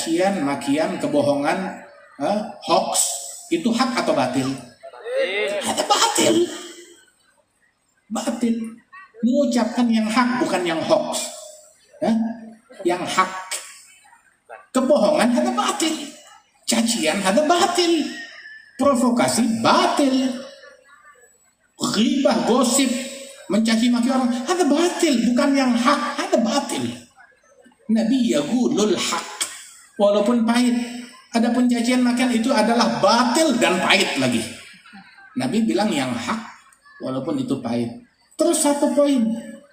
cacian, makian, kebohongan, hoax itu hak atau batil? Ada batil. Batil. Mengucapkan yang hak bukan yang hoax. Yang hak. Kebohongan ada batil. Cacian ada batil. Provokasi batil. Ghibah, gosip, mencaci maki orang ada batil, bukan yang hak, ada batil. Nabi yaqulul haq walaupun pahit. Adapun cacian makian itu adalah batil dan pahit lagi. Nabi bilang yang hak walaupun itu pahit. Terus satu poin,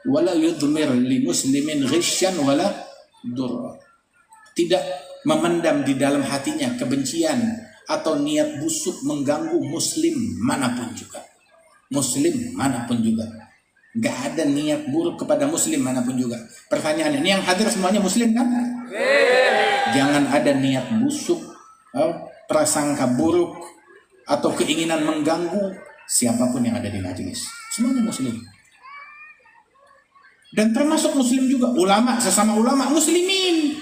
wala yudmir li muslimin ghisyan wala dur. Tidak memendam di dalam hatinya kebencian atau niat busuk mengganggu muslim manapun juga. Muslim manapun juga. Gak ada niat buruk kepada muslim manapun juga. Pertanyaannya, ini yang hadir semuanya muslim kan? Jangan ada niat busuk, prasangka buruk, atau keinginan mengganggu siapapun yang ada di majelis. Semuanya muslim. Dan termasuk muslim juga, ulama, sesama ulama muslimin.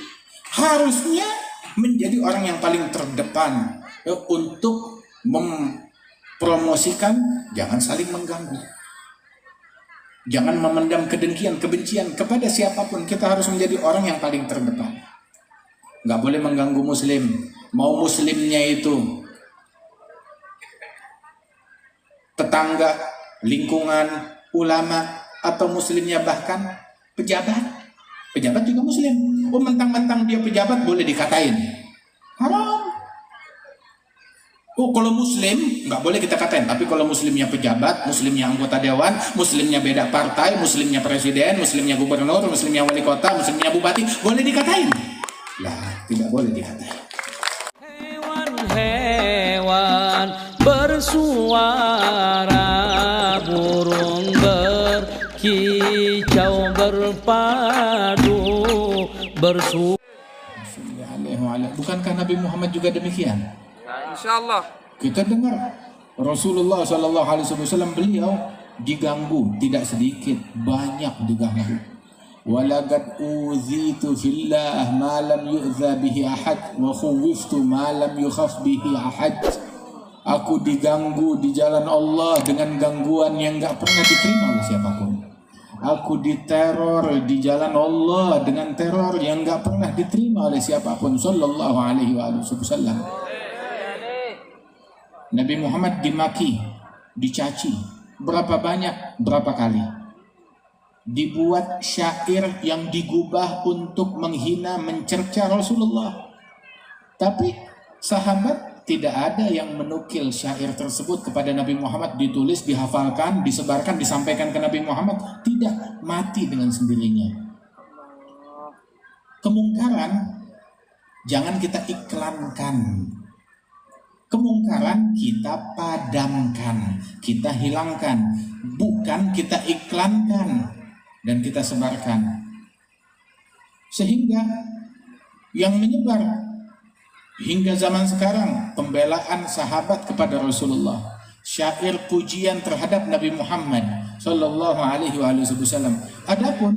Harusnya menjadi orang yang paling terdepan untuk mempromosikan jangan saling mengganggu. Jangan memendam kedengkian, kebencian kepada siapapun. Kita harus menjadi orang yang paling terdepan. Nggak boleh mengganggu muslim. Mau muslimnya itu tetangga, lingkungan, ulama, atau muslimnya bahkan pejabat. Pejabat juga muslim. Mentang-mentang dia pejabat boleh dikatain. Haram. Kalau muslim nggak boleh kita katain, tapi kalau muslimnya pejabat, muslimnya anggota dewan, muslimnya beda partai, muslimnya presiden, muslimnya gubernur, muslimnya wali kota, muslimnya bupati, boleh dikatain? Lah, tidak boleh dikatain. Hewan-hewan bersuara, burung berkicau berpadu bersuara. Bukankah Nabi Muhammad juga demikian? Insyaallah. Kita dengar Rasulullah SAW beliau diganggu tidak sedikit, banyak diganggu. Walaqad uzitu fillah ma lam yu'za bihi ahad wa khuwiftu ma lam yukhaf bihi ahad. Aku diganggu di jalan Allah dengan gangguan yang enggak pernah diterima oleh siapapun. Aku diteror di jalan Allah dengan teror yang enggak pernah diterima oleh siapapun. Sallallahu alaihi wasallam. Nabi Muhammad dimaki, dicaci. Berapa banyak, berapa kali. Dibuat syair yang digubah untuk menghina, mencerca Rasulullah. Tapi sahabat tidak ada yang menukil syair tersebut kepada Nabi Muhammad. Ditulis, dihafalkan, disebarkan, disampaikan ke Nabi Muhammad. Tidak, mati dengan sendirinya. Kemungkaran jangan kita iklankan. Kemungkaran kita padamkan, kita hilangkan, bukan kita iklankan dan kita sebarkan. Sehingga yang menyebar hingga zaman sekarang pembelaan sahabat kepada Rasulullah, syair pujian terhadap Nabi Muhammad sallallahu alaihi wasallam. Adapun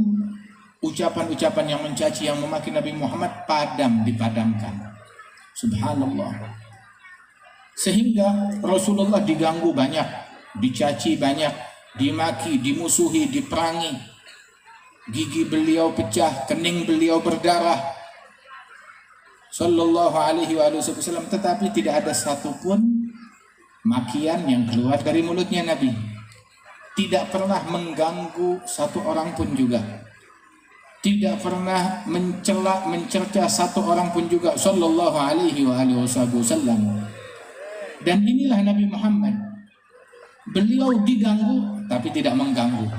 ucapan-ucapan yang mencaci, yang memaki Nabi Muhammad dipadamkan. Subhanallah. Sehingga Rasulullah diganggu banyak, dicaci banyak, dimaki, dimusuhi, diperangi. Gigi beliau pecah, kening beliau berdarah. Sallallahu alaihi wasallam. Tetapi tidak ada satupun makian yang keluar dari mulutnya Nabi. Tidak pernah mengganggu satu orang pun juga. Tidak pernah mencela, mencerca satu orang pun juga. Sallallahu alaihi wasallam. Dan inilah Nabi Muhammad. Beliau diganggu tapi tidak mengganggu.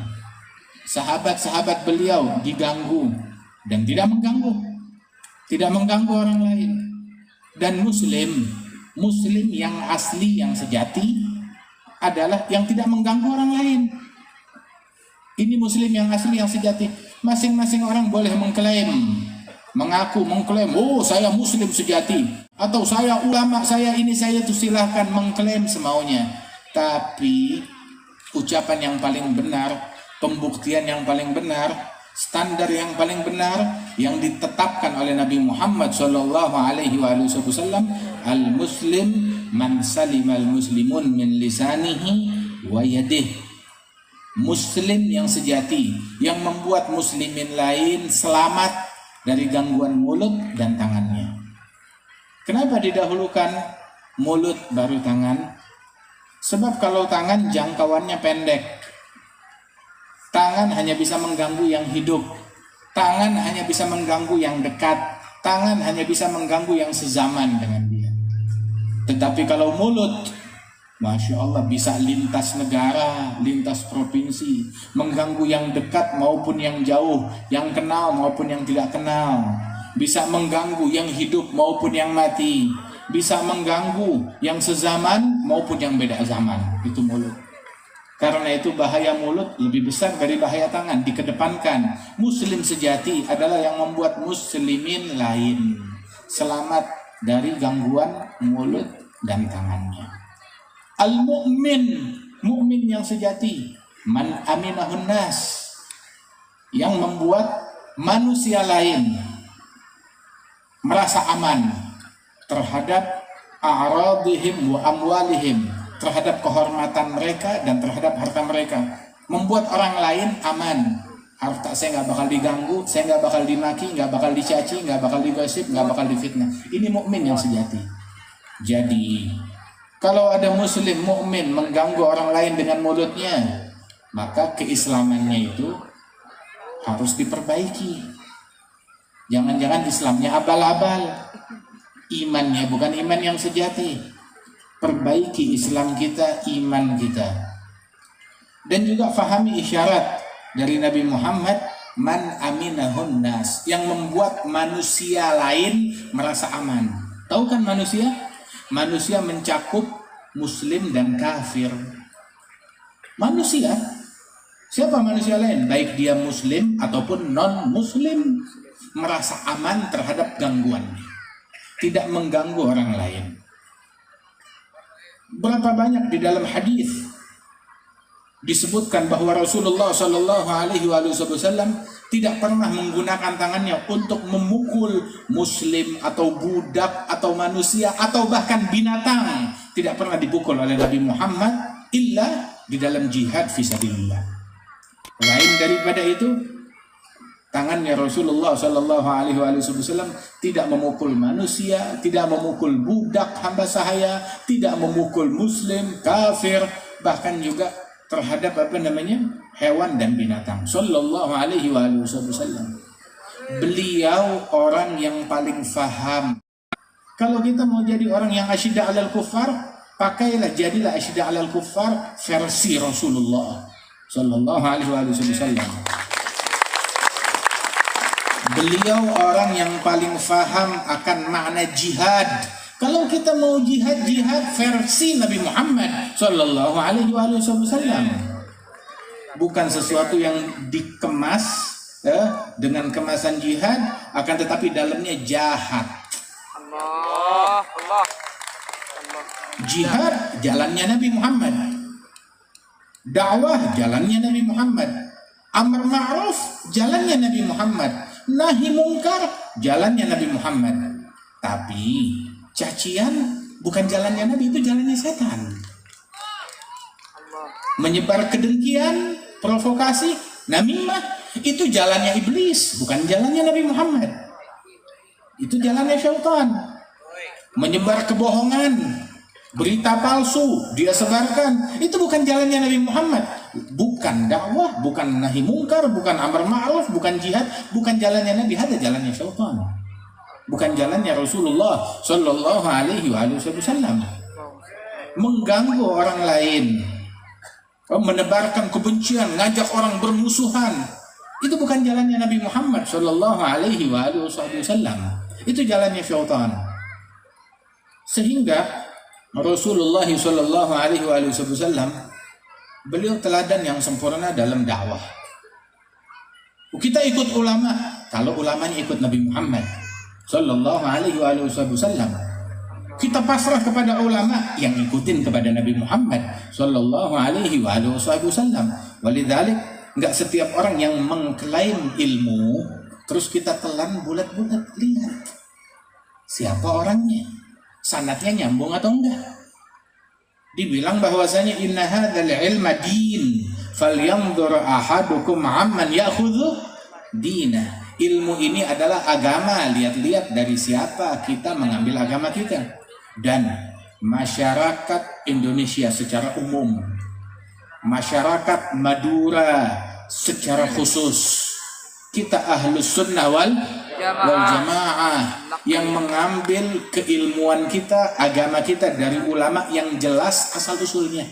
Sahabat-sahabat beliau diganggu dan tidak mengganggu. Tidak mengganggu orang lain. Dan muslim yang asli, yang sejati adalah yang tidak mengganggu orang lain. Ini muslim yang asli, yang sejati. Masing-masing orang boleh mengklaim, mengklaim, oh saya muslim sejati, atau saya ulama, saya ini, saya itu, silahkan mengklaim semaunya. Tapi ucapan yang paling benar, pembuktian yang paling benar standar yang paling benar yang ditetapkan oleh Nabi Muhammad sallallahu alaihi wasallam, al-muslim man salimal muslimun min lisanihi wa yadihi. Muslim yang sejati yang membuat muslimin lain selamat dari gangguan mulut dan tangannya. Kenapa didahulukan mulut baru tangan? Sebab kalau tangan jangkauannya pendek. Tangan hanya bisa mengganggu yang hidup. Tangan hanya bisa mengganggu yang dekat. Tangan hanya bisa mengganggu yang sezaman dengan dia. Tetapi kalau mulut, Masya Allah, bisa lintas negara, lintas provinsi, mengganggu yang dekat maupun yang jauh, yang kenal maupun yang tidak kenal. Bisa mengganggu yang hidup maupun yang mati. Bisa mengganggu yang sezaman maupun yang beda zaman. Itu mulut. Karena itu bahaya mulut lebih besar dari bahaya tangan. Dikedepankan. Muslim sejati adalah yang membuat muslimin lain selamat dari gangguan mulut dan tangannya. Al-mu'min, mu'min yang sejati, man aminahun nas, yang membuat manusia lain merasa aman terhadap a'radihim wa amwalihim, terhadap kehormatan mereka dan terhadap harta mereka. Membuat orang lain aman. Harta saya nggak bakal diganggu, saya nggak bakal dimaki, nggak bakal dicaci, nggak bakal digosip, nggak bakal difitnah. Ini mukmin yang sejati. Jadi kalau ada muslim mukmin mengganggu orang lain dengan mulutnya, maka keislamannya itu harus diperbaiki. Jangan-jangan Islamnya abal-abal, imannya bukan iman yang sejati. Perbaiki Islam kita, iman kita. Dan juga fahami isyarat dari Nabi Muhammad, man aminahun nas, yang membuat manusia lain merasa aman. Tahu kan manusia? Manusia mencakup muslim dan kafir. Manusia, siapa manusia lain? Baik dia muslim ataupun non-muslim, merasa aman terhadap gangguannya, tidak mengganggu orang lain. Berapa banyak di dalam hadis disebutkan bahwa Rasulullah Shallallahu Alaihi Wasallam tidak pernah menggunakan tangannya untuk memukul muslim atau budak atau manusia atau bahkan binatang. Tidak pernah dipukul oleh Nabi Muhammad illa di dalam jihad fisabilillah. Lain daripada itu, tangannya Rasulullah Shallallahu Alaihi Wasallam tidak memukul manusia, tidak memukul budak hamba sahaya, tidak memukul muslim, kafir, bahkan juga terhadap hewan dan binatang. Shallallahu Alaihi Wasallam. Beliau orang yang paling faham. Kalau kita mau jadi orang yang asyidda alal kuffar, jadilah asyidda alal kuffar versi Rasulullah Shallallahu Alaihi Wasallam. Beliau orang yang paling faham akan makna jihad. Kalau kita mau jihad versi Nabi Muhammad Sallallahu Alaihi Wasallam, bukan sesuatu yang dikemas dengan kemasan jihad, akan tetapi dalamnya jahat. Allah. Jihad jalannya Nabi Muhammad, dakwah jalannya Nabi Muhammad, amar ma'ruf jalannya Nabi Muhammad, nahi mungkar jalannya Nabi Muhammad. Tapi cacian bukan jalannya Nabi, itu jalannya setan. Menyebar kedengkian, provokasi, namimah, itu jalannya iblis, bukan jalannya Nabi Muhammad. Itu jalannya syaitan. Menyebar kebohongan, berita palsu dia sebarkan, itu bukan jalannya Nabi Muhammad. Bukan dakwah, bukan nahi mungkar, bukan amar ma'ruf, bukan jihad, bukan jalannya Nabi, ada jalannya syaitan. Bukan jalannya Rasulullah Sallallahu Alaihi Wasallam. Mengganggu orang lain, menebarkan kebencian, ngajak orang bermusuhan, itu bukan jalannya Nabi Muhammad Sallallahu Alaihi Wasallam. Itu jalannya syaitan. Sehingga Rasulullah Sallallahu Alaihi Wasallam beliau teladan yang sempurna dalam dakwah. Kita ikut ulama kalau ulamanya ikut Nabi Muhammad Sallallahu Alaihi Wasallam. Kita pasrah kepada ulama yang ikutin kepada Nabi Muhammad Sallallahu Alaihi Wasallam. Walidzalik Nggak setiap orang yang mengklaim ilmu terus kita telan bulat-bulat. Lihat siapa orangnya, sanadnya nyambung atau enggak. Dibilang bahwasanya inna hadzal ilma din falyanzur ahadukum amman ya'khudhu dina. Ilmu ini adalah agama, lihat-lihat dari siapa kita mengambil agama kita. Dan masyarakat Indonesia secara umum, masyarakat Madura secara khusus, kita ahlus sunnah wal jamaah yang mengambil keilmuan kita, agama kita dari ulama yang jelas asal usulnya,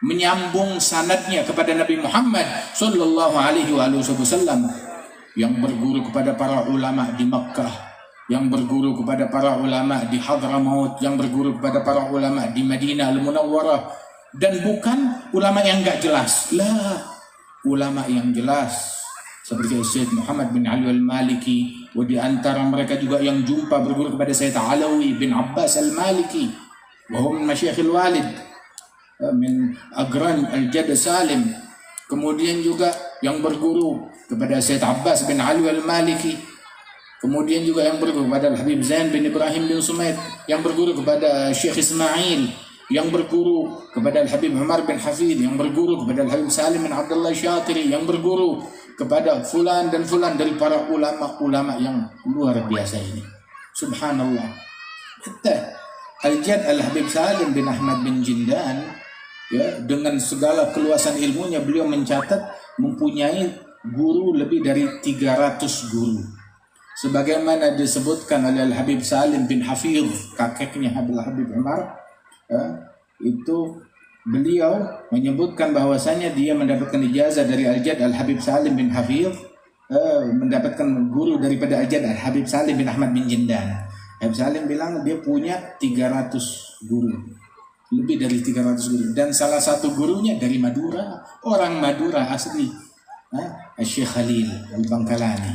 menyambung sanadnya kepada Nabi Muhammad sallallahu alaihi wasallam, yang berguru kepada para ulama di Makkah, yang berguru kepada para ulama di Hadramaut, yang berguru kepada para ulama di Madinah Al-Munawwarah, dan bukan ulama yang enggak jelas. Lah, ulama yang jelas seperti Syekh Muhammad bin Ali Al-Maliki, di antara mereka juga yang jumpa berguru kepada Sayyid Alawi bin Abbas Al-Maliki, wa hum min masyayikhil walid min agran Al-Jadd Salim. Kemudian juga yang berguru kepada Sayyid Abbas bin Ali Al-Maliki, kemudian juga yang berguru kepada Habib Zain bin Ibrahim bin Sumaid, yang berguru kepada Syekh Ismail, yang berguru kepada Habib Umar bin Hafid, yang berguru kepada Habib Salim bin Abdullah Syatiri, yang berguru kepada fulan dan fulan dari para ulama-ulama yang luar biasa ini. Subhanallah. Hatta Al-Jadd Al-Habib Salim bin Ahmad bin Jindan, ya, dengan segala keluasan ilmunya, beliau mencatat mempunyai guru lebih dari 300 guru. Sebagaimana disebutkan oleh Al-Habib Salim bin Hafidh, kakeknya Habib Umar, itu beliau menyebutkan bahwasanya dia mendapatkan ijazah dari Al-Jadd Al-Habib Salim bin Hafidh, mendapatkan guru daripada Al-Jadd Al-Habib Salim bin Ahmad bin Jindan. Habib Salim bilang dia punya 300 guru, lebih dari 300 guru, dan salah satu gurunya dari Madura, orang Madura asli, Syekh Khalil Al-Bangkalani,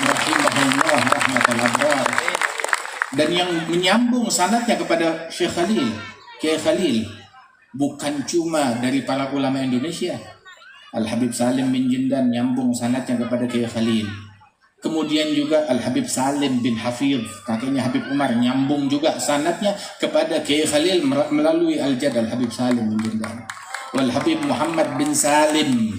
rahimahullah rahmatal abrar. Dan yang menyambung sanadnya kepada Syekh Khalil, Kiai Khalil, bukan cuma dari para ulama Indonesia. Al-Habib Salim bin Jindan nyambung sanadnya kepada Kiai Khalil. Kemudian juga Al-Habib Salim bin Hafidh, kakeknya Habib Umar, nyambung juga sanadnya kepada Kiai Khalil melalui Al-Jadd Al-Habib Salim bin Jindan. Wal-Habib Muhammad bin Salim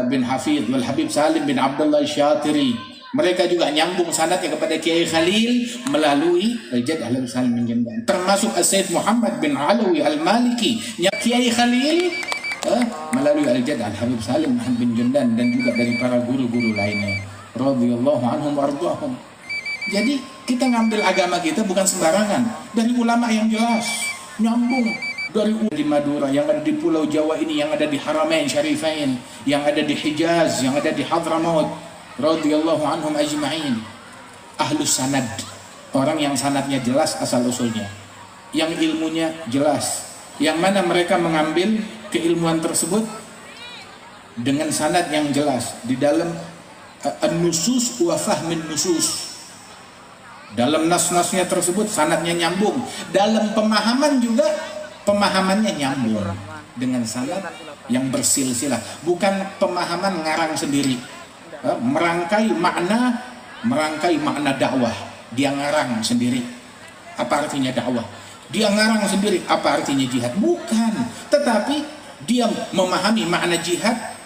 bin Hafidh, Wal-Habib Salim bin Abdullah Syatiri, mereka juga nyambung sanadnya kepada Kiai Khalil melalui Al-Jadd Al-Habib Salim bin Jindan. Termasuk Sayyid Muhammad bin Alawi Al-Maliki, Kiai Khalil melalui Al-Jadd Al-Habib Salim bin Jindan, dan juga dari para guru-guru lainnya radhiyallahu anhum warḍahum. Jadi kita ngambil agama kita bukan sembarangan, dari ulama yang jelas, nyambung dari di Madura, yang ada di Pulau Jawa ini, yang ada di Haramain Syarifain, yang ada di Hijaz, yang ada di Hadramaut, radhiyallahu anhum ajma'in. Ahlus sanad, orang yang sanadnya jelas asal usulnya, yang ilmunya jelas, yang mana mereka mengambil keilmuan tersebut dengan sanad yang jelas di dalam an-nusus wa fahmin nusus. Dalam nas-nasnya tersebut sanadnya nyambung, dalam pemahaman juga pemahamannya nyambung dengan sanad yang bersilsilah, bukan pemahaman ngarang sendiri, merangkai makna dakwah, dia ngarang sendiri apa artinya dakwah, dia ngarang sendiri apa artinya jihad, bukan, tetapi dia memahami makna jihad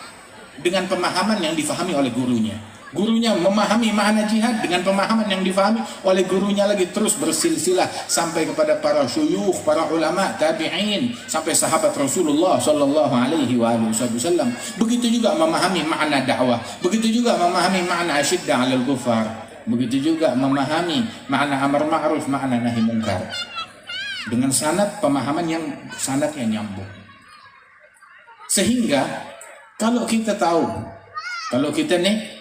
dengan pemahaman yang difahami oleh gurunya. Gurunya memahami makna jihad dengan pemahaman yang difahami oleh gurunya lagi, terus bersilsilah sampai kepada para syuyukh, para ulama, tabi'in, sampai sahabat Rasulullah sallallahu alaihi wasallam. Begitu juga memahami makna dakwah, begitu juga memahami makna asyidda 'alal kufar, begitu juga memahami makna amar ma'ruf, makna nahi munkar, dengan sanad pemahaman yang sanadnya nyambung. Sehingga kalau kita tahu, kalau kita nih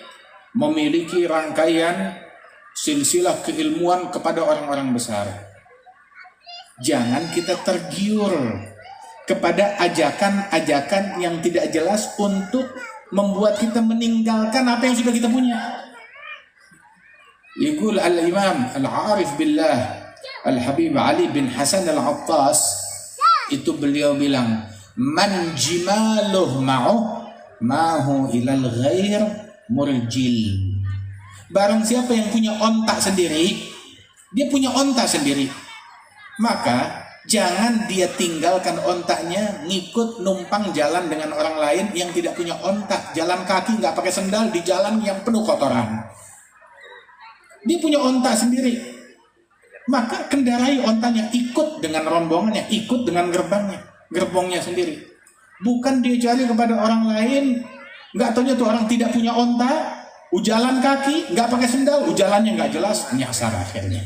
memiliki rangkaian silsilah keilmuan kepada orang-orang besar, jangan kita tergiur kepada ajakan-ajakan yang tidak jelas untuk membuat kita meninggalkan apa yang sudah kita punya. Yaqul al-Imam al-Arif billah Al-Habib Ali bin Hasan al-Attas, itu beliau bilang, Man jimaluh ma'hu ilal ghair murjil. Barang siapa yang punya onta sendiri, dia punya onta sendiri, maka jangan dia tinggalkan ontaknya ngikut numpang jalan dengan orang lain yang tidak punya ontak, jalan kaki nggak pakai sendal di jalan yang penuh kotoran. Dia punya ontak sendiri, maka kendarai ontanya, ikut dengan rombongannya, ikut dengan gerbongnya sendiri. Bukan dia cari kepada orang lain, nggak taunya tuh orang tidak punya onta, jalan kaki, nggak pakai sendal, jalannya nggak jelas, nyasar akhirnya.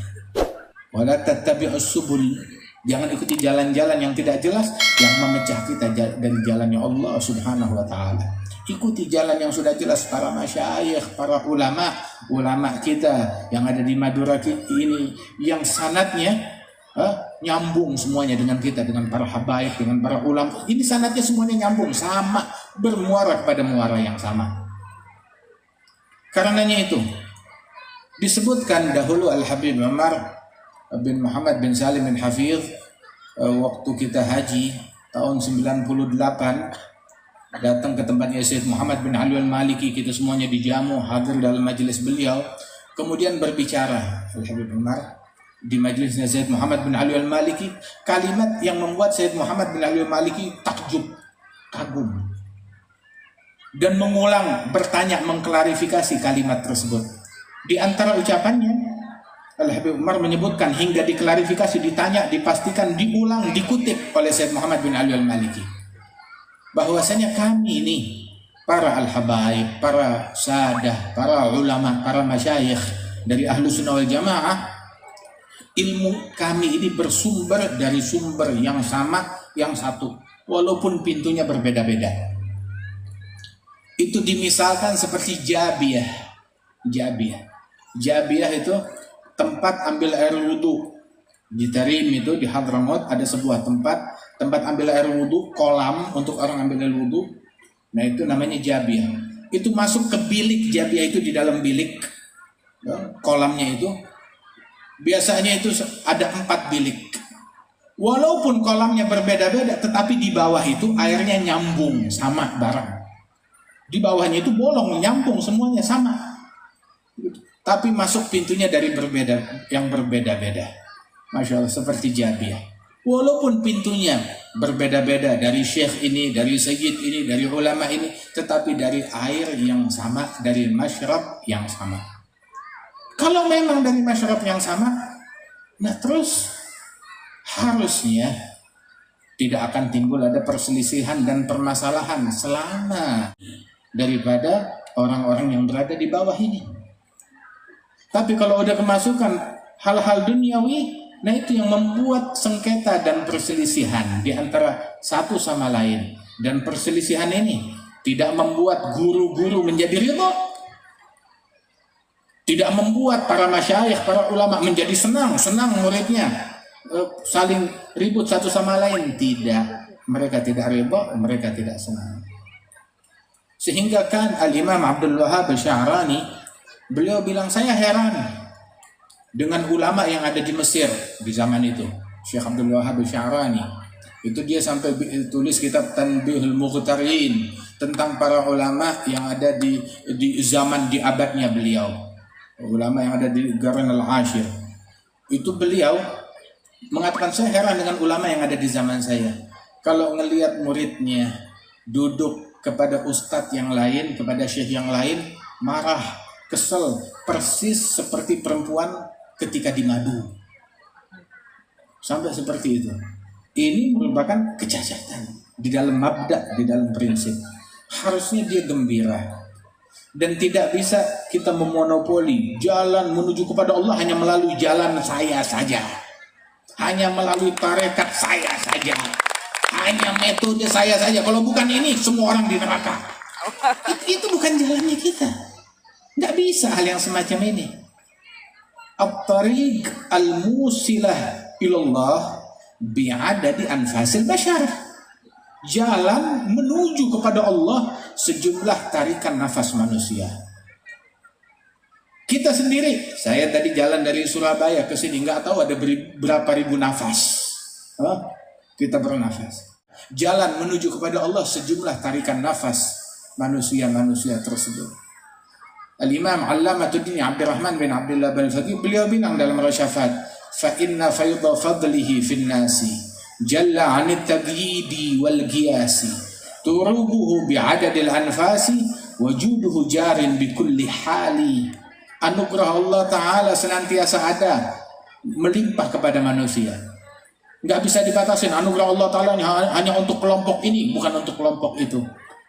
Wala tattabi'us subul, jangan ikuti jalan-jalan yang tidak jelas yang memecah kita dari jalannya Allah Subhanahu wa taala. Ikuti jalan yang sudah jelas para masyayikh, para ulama kita yang ada di Madura ini, yang sanadnya nyambung semuanya dengan kita, dengan para habaib, dengan para ulama. Ini sanadnya semuanya nyambung, sama, bermuara kepada muara yang sama. Karenanya itu disebutkan dahulu Al-Habib Umar bin Muhammad bin Salim bin Hafidh, waktu kita haji tahun 98, datang ke tempatnya Syekh Muhammad bin Ali al-Maliki, kita semuanya dijamu, hadir dalam majelis beliau, kemudian berbicara Al-Habib Umar di majelisnya Syekh Muhammad bin Ali al-Maliki, kalimat yang membuat Syekh Muhammad bin Ali al-Maliki takjub, kagum, dan mengulang, bertanya, mengklarifikasi kalimat tersebut. Di antara ucapannya, Al-Habib Umar menyebutkan, hingga diklarifikasi, ditanya, dipastikan, diulang, dikutip oleh Syekh Muhammad bin Ali al-Maliki, bahwasanya kami ini, para al-habaib, para sadah, para ulama, para masyayikh dari Ahlus Sunnah wal Jamaah, ilmu kami ini bersumber dari sumber yang sama, yang satu, walaupun pintunya berbeda-beda. Itu dimisalkan seperti Jabiyah. Jabiyah itu tempat ambil air wudhu. Di Tarim itu, di Hadramaut, ada sebuah tempat ambil air wudhu, kolam untuk orang ambil air wudhu. Nah, itu namanya Jabiyah. Itu masuk ke bilik Jabiyah, itu di dalam bilik kolamnya itu. Biasanya itu ada 4 bilik. Walaupun kolamnya berbeda-beda, tetapi di bawah itu airnya nyambung sama barang. Di bawahnya itu bolong, nyambung, semuanya sama. Tapi masuk pintunya dari yang berbeda-beda. Masya Allah, seperti Jabiyah. Walaupun pintunya berbeda-beda, dari syekh ini, dari sayyid ini, dari ulama ini, tetapi dari air yang sama, dari masyrab yang sama. Kalau memang dari masyrab yang sama, nah terus harusnya tidak akan timbul ada perselisihan dan permasalahan selama daripada orang-orang yang berada di bawah ini. Tapi kalau udah kemasukan hal-hal duniawi, nah itu yang membuat sengketa dan perselisihan di antara satu sama lain. Dan perselisihan ini tidak membuat guru-guru menjadi ridha, tidak membuat para masyayikh, para ulama menjadi senang muridnya saling ribut satu sama lain. Tidak, mereka tidak ridha, mereka tidak senang. Sehingga kan Al-Imam Abdul Wahhab Al-Sya'rani, beliau bilang, saya heran dengan ulama yang ada di Mesir di zaman itu. Syekh Abdul Wahhab Al-Sya'rani itu dia sampai tulis kitab Tanbihul Mughtarin tentang para ulama yang ada di zaman, di abadnya beliau, ulama yang ada di Qarn al-Ashir. Itu beliau mengatakan, saya heran dengan ulama yang ada di zaman saya. Kalau ngelihat muridnya duduk kepada ustadz yang lain, kepada syekh yang lain, marah, kesel, persis seperti perempuan ketika di madu. Sampai seperti itu. Ini merupakan kecacatan di dalam mabda, di dalam prinsip. Harusnya dia gembira. Dan tidak bisa kita memonopoli jalan menuju kepada Allah hanya melalui jalan saya saja, hanya melalui tarekat saya saja, hanya metode saya saja. Kalau bukan ini, semua orang di neraka. Itu bukan jalannya kita. Nggak bisa hal yang semacam ini. At-tariq al-musilah ilallah bi'adadi anfasil bashar. Jalan menuju kepada Allah sejumlah tarikan nafas manusia. Kita sendiri, saya tadi jalan dari Surabaya ke sini, nggak tahu ada berapa ribu nafas kita bernafas. Jalan menuju kepada Allah sejumlah tarikan nafas manusia-manusia tersebut. Al-Imam Allamatuddin Abdurrahman bin Abdullah Al-Faqih, beliau bilang dalam Rasyafat, fa inna fayda fadlihi fin nasi jalla 'anit tagyidi wal qiyasi turubuhu bi'adadil anfasi wajuduhu jarin bi kulli hali. Anugerah Allah Ta'ala senantiasa ada, melimpah kepada manusia. Nggak bisa dibatasin. Anugerah Allah Ta'ala hanya untuk kelompok ini, bukan untuk kelompok itu.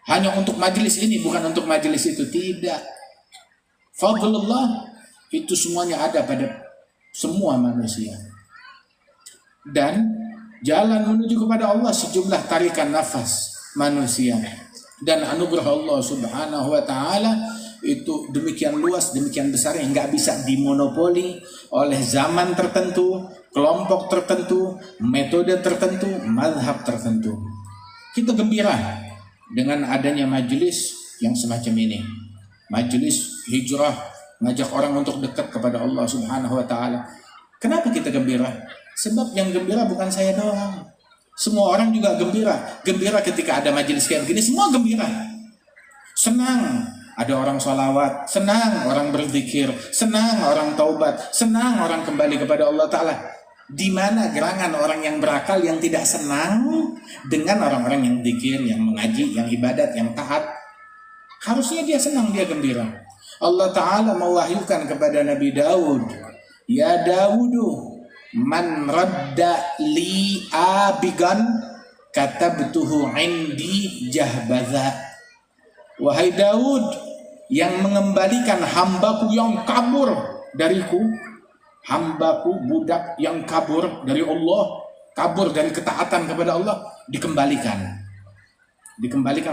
Hanya untuk majelis ini, bukan untuk majelis itu. Tidak. Fadlullah itu semuanya ada pada semua manusia. Dan jalan menuju kepada Allah sejumlah tarikan nafas manusia. Dan anugerah Allah Subhanahu wa Ta'ala itu demikian luas, demikian besar yang nggak bisa dimonopoli oleh zaman tertentu, kelompok tertentu, metode tertentu, mazhab tertentu. Kita gembira dengan adanya majelis yang semacam ini. Majelis hijrah, ngajak orang untuk dekat kepada Allah Subhanahu wa Ta'ala. Kenapa kita gembira? Sebab yang gembira bukan saya doang. Semua orang juga gembira. Gembira ketika ada majelis kayak begini, semua gembira. Senang ada orang sholawat, senang orang berzikir, senang orang taubat, senang orang kembali kepada Allah Ta'ala. Di mana gerangan orang yang berakal yang tidak senang dengan orang-orang yang zikir, yang mengaji, yang ibadat, yang taat? Harusnya dia senang, dia gembira. Allah Ta'ala mewahyukan kepada Nabi Daud, ya Dawudu, man radda li abigan katabtuhu indi jahbaza. Wahai Daud, yang mengembalikan hambaku yang kabur dariku, hambaku budak yang kabur dari Allah, kabur dari ketaatan kepada Allah, dikembalikan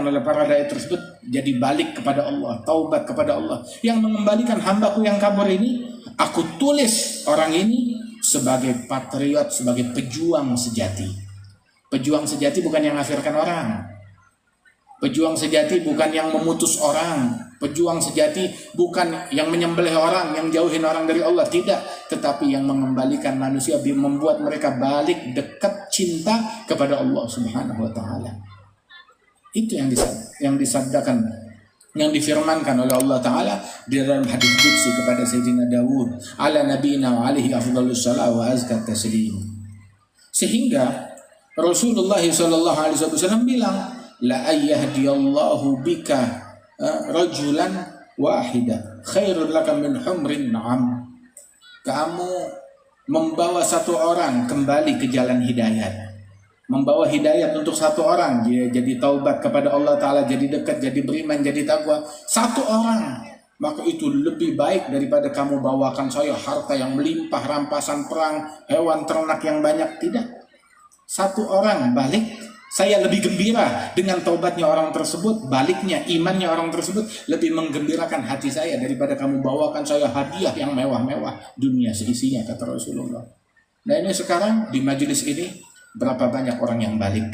oleh para dai tersebut, jadi balik kepada Allah, taubat kepada Allah. Yang mengembalikan hambaku yang kabur ini, aku tulis orang ini sebagai patriot, sebagai pejuang sejati. Pejuang sejati bukan yang mengafirkan orang. Pejuang sejati bukan yang memutus orang. Pejuang sejati bukan yang menyembelih orang, yang jauhin orang dari Allah. Tidak. Tetapi yang mengembalikan manusia, membuat mereka balik dekat cinta kepada Allah Subhanahu wa Ta'ala. Itu yang disabdakan, yang difirmankan oleh Allah Ta'ala di dalam hadis qudsi kepada Sayyidina Dawud, ala nabiyina wa alihi afdhalus salam wa azka taslim. Sehingga Rasulullah SAW bilang, la ayyahdiyallahu bika rajulan wahida khairul laka min humrin na'am. Kamu membawa satu orang kembali ke jalan hidayat, membawa hidayat untuk satu orang, dia jadi taubat kepada Allah Ta'ala, jadi dekat, jadi beriman, jadi takwa, satu orang, maka itu lebih baik daripada kamu bawakan saya harta yang melimpah, rampasan perang, hewan ternak yang banyak. Tidak. Satu orang balik, saya lebih gembira dengan taubatnya orang tersebut, baliknya imannya orang tersebut lebih menggembirakan hati saya daripada kamu bawakan saya hadiah yang mewah-mewah dunia seisinya, kata Rasulullah. Nah ini sekarang di majelis ini berapa banyak orang yang balik,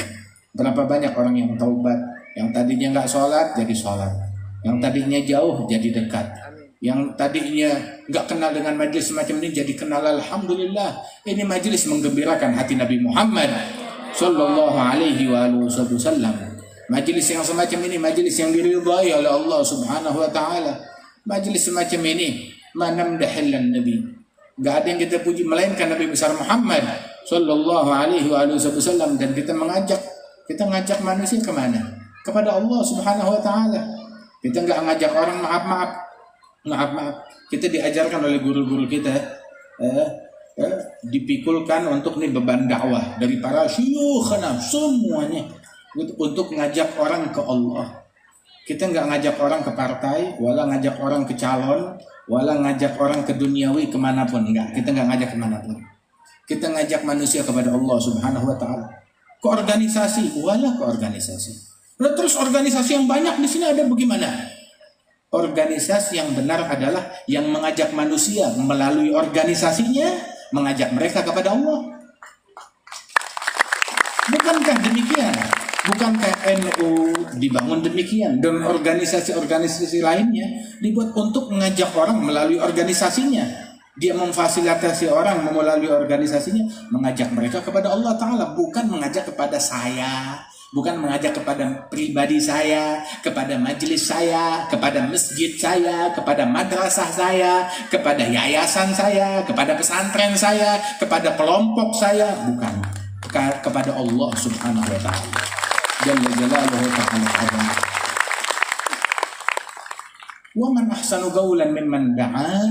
berapa banyak orang yang taubat, yang tadinya nggak sholat jadi sholat, yang tadinya jauh jadi dekat, yang tadinya nggak kenal dengan majelis semacam ini jadi kenal. Alhamdulillah, ini majelis menggembirakan hati Nabi Muhammad Sallallahu alaihi wasallam. Majelis yang semacam ini, majelis yang diridhai oleh Allah Subhanahu wa Ta'ala. Majelis semacam ini, manamdahillan Nabi, gak ada yang kita puji melainkan Nabi besar Muhammad Sallallahu alaihi wasallam. Dan kita ngajak manusia kemana? Kepada Allah Subhanahu wa Ta'ala. Kita nggak ngajak orang maaf. Kita diajarkan oleh guru-guru kita, dipikulkan untuk nih beban dakwah dari para syuyukhna semuanya untuk ngajak orang ke Allah. Kita nggak ngajak orang ke partai, wala ngajak orang ke calon, wala ngajak orang ke duniawi kemanapun. Enggak, kita nggak ngajak kemanapun. Kita ngajak manusia kepada Allah Subhanahu wa Ta'ala. Ke organisasi, wala ke organisasi. Nah, terus organisasi yang banyak di sini ada bagaimana? Organisasi yang benar adalah yang mengajak manusia melalui organisasinya, mengajak mereka kepada Allah. Bukankah demikian? Bukankah NU dibangun demikian dan organisasi-organisasi lainnya dibuat untuk mengajak orang melalui organisasinya, Dia memfasilitasi orang melalui organisasinya, mengajak mereka kepada Allah Ta'ala, bukan mengajak kepada saya, bukan mengajak kepada pribadi saya, kepada majelis saya, kepada masjid saya, kepada madrasah saya, kepada yayasan saya, kepada pesantren saya, kepada kelompok saya, bukan. Kepada Allah Subhanahu wa Ta'ala. Jalla jalaluhu ta'ala. Wa man ahsanu qawlan mimman da'a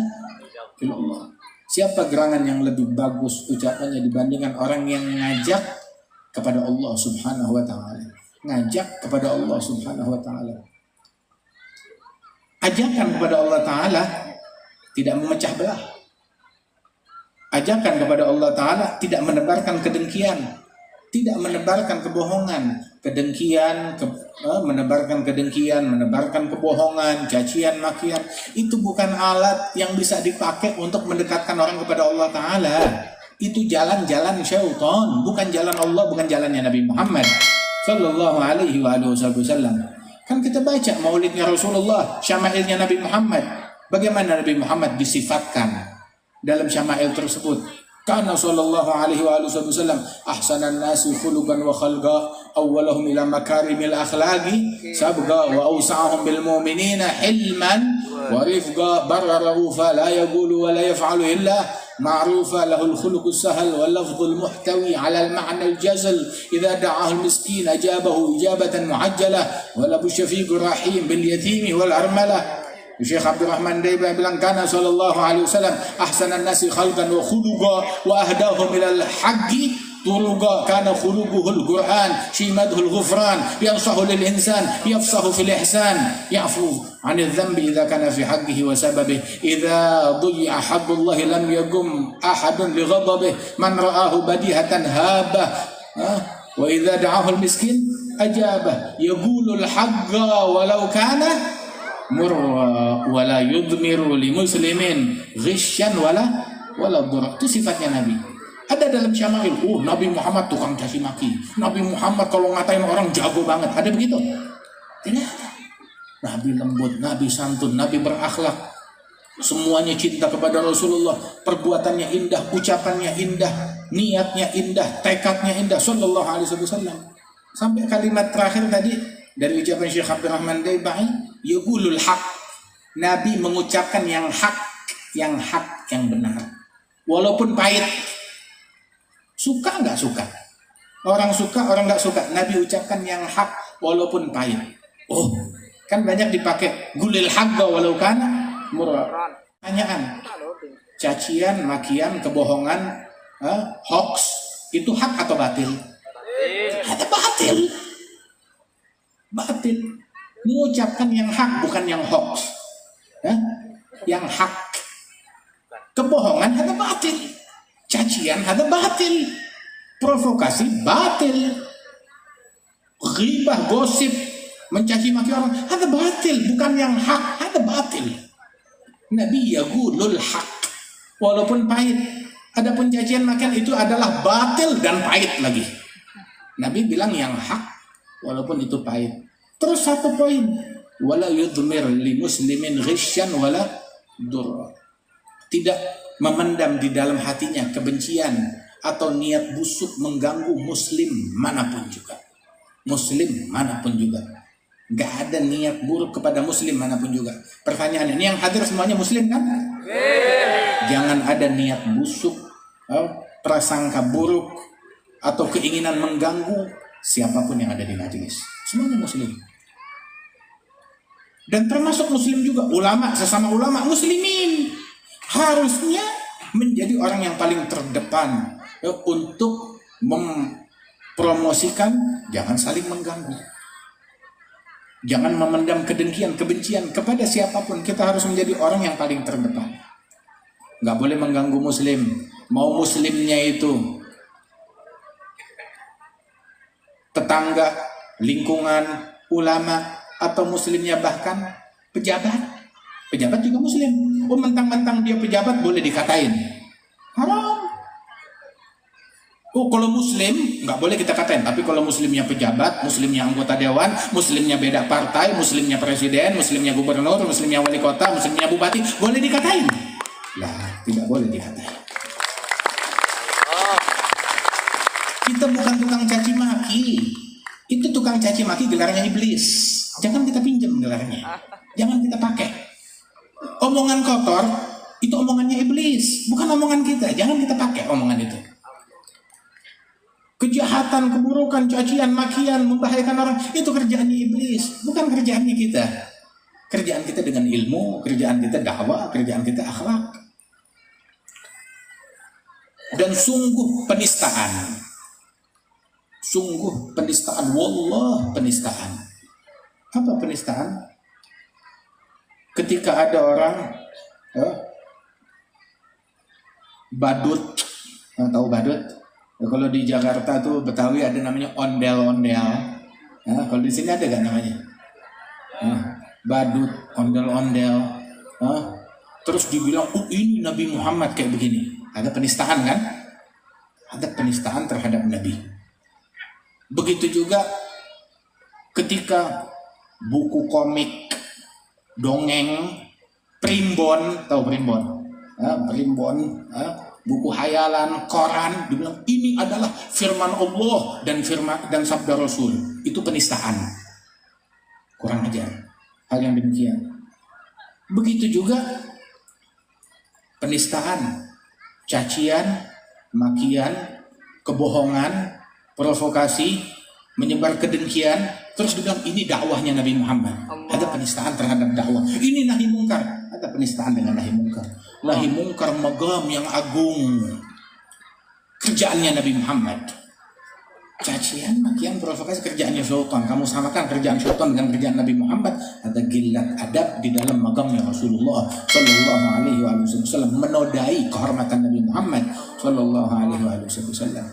ila Allah. Siapa gerangan yang lebih bagus ucapannya dibandingkan orang yang ngajak kepada Allah Subhanahu wa Ta'ala. Ngajak kepada Allah Subhanahu wa Ta'ala. Ajakan kepada Allah Ta'ala tidak memecah belah. Ajakan kepada Allah Ta'ala tidak menebarkan kedengkian, tidak menebarkan kebohongan. Menebarkan kedengkian, menebarkan kebohongan, cacian, makian, itu bukan alat yang bisa dipakai untuk mendekatkan orang kepada Allah Ta'ala. Itu jalan-jalan syaitan, bukan jalan Allah, bukan jalannya Nabi Muhammad sallallahu alaihi wasallam. Kan kita baca maulidnya Rasulullah, syama'ilnya Nabi Muhammad. Bagaimana Nabi Muhammad disifatkan dalam syama'il tersebut? Karena sallallahu alaihi wasallam ahsanan nasi khuluqan wa khalqa, awwalahum ila makarimil akhlaqi sabqa, wa awsa'ahum bil mu'minina hilman wa rifqa, barra raufa la yaqulu wa la yaf'alu illa ma'rufa, lahul khuluqus sahal wal lafdhul muhtawi ala al ma'na al jazal, idza da'ahu al miskin ajabahu ijabatan muajjalah, wa la bushafiqur rahim bil yatimi wal armalah. Syekh Abdul Rahman Daiba bilang, kana sallallahu alaihi wasallam ahsanan nasi khalqan wa khuluqa wa ahdahum ilal haqqi turuqa, kana khuluquhul Qur'an shimadhul ghufran yansahu lil insan yafsahu fil ihsan ya'fu 'anil dhanbi idza kana fi haqqihi wa sababihi, idza dhi'a hablullahi lam yaqum ahadun li ghadabihi, man ra'ahu badihatan habah, wa idza da'ahu al miskin ajabah, yaqulul haqqa walau kana murwa wala yudmiru li muslimin ghisyan wala dhurra. Itu sifatnya Nabi. Ada dalam syama'il, Nabi Muhammad tukang caci maki, Nabi Muhammad kalau ngatain orang jago banget. Ada begitu? Tidak ada. Nabi lembut, Nabi santun, Nabi berakhlak, semuanya cinta kepada Rasulullah, perbuatannya indah, ucapannya indah, niatnya indah, tekadnya indah sallallahu alaihi wasallam. Sampai kalimat terakhir tadi dari ucapan Syekh Abdul Rahman Daibai, yaqulul haq. Nabi mengucapkan yang hak, yang benar. Walaupun pahit. Suka nggak suka? Orang suka, orang nggak suka. Nabi ucapkan yang hak walaupun pahit. Kan banyak dipakai gulil haqqa walau kana murra. Pertanyaan. Cacian, makian, kebohongan, hoax, itu hak atau batil? Ada batil. Batil. Mengucapkan yang hak bukan yang hoax. Yang hak. Kebohongan ada batil. Cacian ada batil. Provokasi batil. Ghibah, gosip, mencaci maki orang ada batil, bukan yang hak, ada batil. Nabi yaqulul haq walaupun pahit. Adapun cacian makian itu adalah batil dan pahit lagi. Nabi bilang yang hak walaupun itu pahit. Terus satu poin, wala yudmir li muslimin ghisyan wala durra. Tidak memendam di dalam hatinya kebencian atau niat busuk mengganggu muslim manapun juga. Muslim manapun juga. Gak ada niat buruk kepada muslim manapun juga. Pertanyaannya, ini yang hadir semuanya muslim kan? Jangan ada niat busuk, prasangka buruk atau keinginan mengganggu siapapun yang ada di majelis. Semuanya muslim. Dan termasuk muslim juga ulama, sesama ulama muslimin harusnya menjadi orang yang paling terdepan untuk mempromosikan jangan saling mengganggu, jangan memendam kedengkian, kebencian kepada siapapun. Kita harus menjadi orang yang paling terdepan. Nggak boleh mengganggu muslim. Mau muslimnya itu tetangga, lingkungan, ulama, atau muslimnya bahkan pejabat. Pejabat juga muslim. Mentang-mentang dia pejabat boleh dikatain haram. Kalau muslim nggak boleh kita katain. Tapi kalau muslimnya pejabat, muslimnya anggota dewan, muslimnya beda partai, muslimnya presiden, muslimnya gubernur, muslimnya wali kota, muslimnya bupati, boleh dikatain. Lah, tidak boleh di hati. Kita bukan tukang caci maki. Itu tukang caci maki gelarnya iblis. Jangan kita pinjam gelarnya. Jangan kita pakai. Omongan kotor itu omongannya iblis, bukan omongan kita. Jangan kita pakai omongan itu. Kejahatan, keburukan, cacian, makian, membahayakan orang, itu kerjaannya iblis, bukan kerjaannya kita. Kerjaan kita dengan ilmu, kerjaan kita dakwah, kerjaan kita akhlak. Dan sungguh penistaan. Sungguh penistaan, wallah penistaan. Apa penistaan? Ketika ada orang badut, tahu badut? Kalau di Jakarta tuh Betawi ada namanya ondel-ondel. Kalau di sini ada gak namanya? Badut, ondel-ondel. Terus dibilang, oh ini Nabi Muhammad kayak begini. Ada penistaan kan? Ada penistaan terhadap Nabi. Begitu juga ketika buku komik, dongeng, primbon, tahu primbon? Primbon, buku hayalan, koran, dibilang ini adalah firman Allah dan sabda Rasul. Itu penistaan. Kurang ajar hal yang demikian. Begitu juga penistaan, cacian, makian, kebohongan, provokasi, menyebar kedengkian, terus dibilang ini dakwahnya Nabi Muhammad. Ada penistaan terhadap dakwah. Ini nahi mungkar, ada penistaan dengan nahi mungkar. Nahi mungkar magam yang agung, kerjaannya Nabi Muhammad. Cacian, makian, provokasi kerjaannya sultan. Kamu samakan kerjaan sultan dengan kerjaan Nabi Muhammad. Ada gilat adab di dalam magamnya Rasulullah Sallallahu Alaihi Wasallam, menodai kehormatan Nabi Muhammad Sallallahu Alaihi Wasallam.